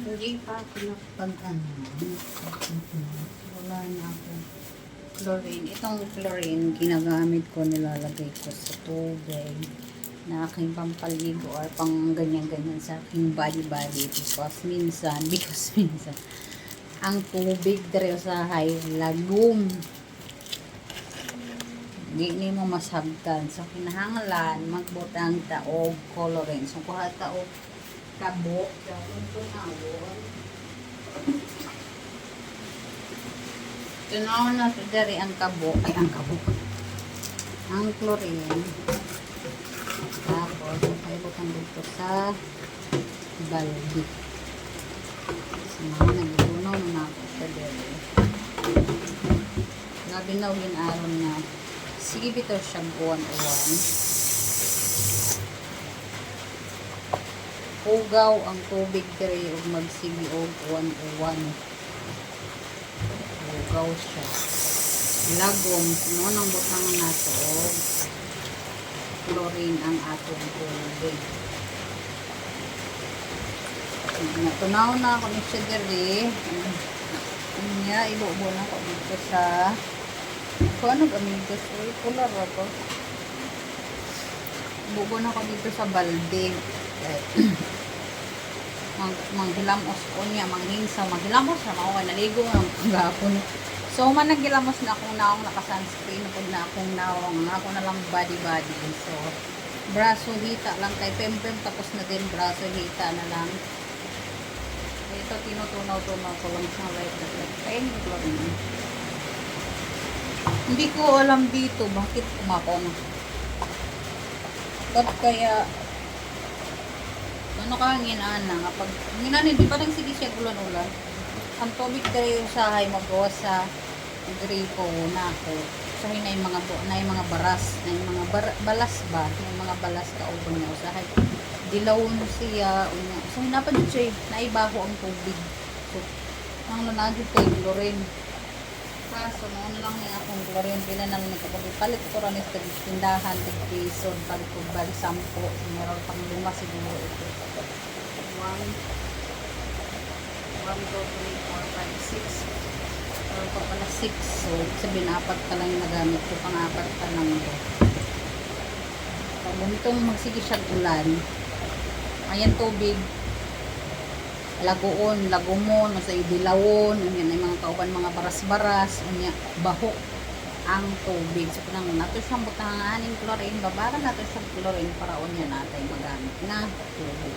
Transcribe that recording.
Hindi pa ako nakapag-ano. Wala na ako. Chlorine. Itong chlorine, ginagamit ko, nilalagay ko sa tubig na aking pampaligo or pang ganyan-ganyan sa aking body-body because minsan ang tubig dere sa high lagom. Di ni mo masabtan. So, kinahanglan magbutang taog chlorine. So, kuha taog kabo. Gawin ko na awon. Tunaw na ito dari ang kabo. Ay, ang kabo. Ang chlorine. Tapos, ay butang dito sa balde. So, nagbunaw na ako sa dari. Labi na uwin aron na. Sige, bito siya 101. Ugaw ang tubig diri ug magsigi og 101. Ugaw siya. Lagom kuno nang butang nato og chlorine ang atong tubig. Natunaw na ako ni siya diri. Inya ibubo na ko dito sa ano amigos? Uy, pula ra ko. Ibubo na ko dito sa balde. Manghilamos ko niya, manghingsa, manghilamos na ako naligo ng pagapon. So, managilamos na akong naong naka-sunscreen pag na akong naong, ako na lang body. So, braso hita lang kay pempem, tapos na din braso hita na lang. Ito, tinutunaw-tunaw ko lang sa light na light. Ayun yung chlorine. Hindi ko alam dito, bakit kumako na. Ba't kaya ano ka nginaan na kapag nginaan hindi pa nang sige siya ulan-ulan ang tubig dahil sa hay magawa sa gripo na ako so na yung mga baras na yung mga balas ba yung mga balas ka ubang niya usahay dilawon siya so hinapan dito siya naibaho ang tubig so ang lanagid kay chlorine kaso noon lang niya akong chlorine pila na lang nagpapalit ko rin sa tindahan tig-piso palit ko bali 10 meron pang 5 siguro ito 1, 2, 3, 4, 5, 6 meron pa pala 6 so sabihin 4 ka lang yung nagamit ko pang 4 ka lang ito pag buntong magsige siya ulan ayan tubig lagoon, lagumon, sa idilawon, yan ay mga kauban, mga baras-baras, baho ang tubig. So, kung nato siyang butanganin chlorine, babara nato siyang chlorine para unya natin magamit na tubig.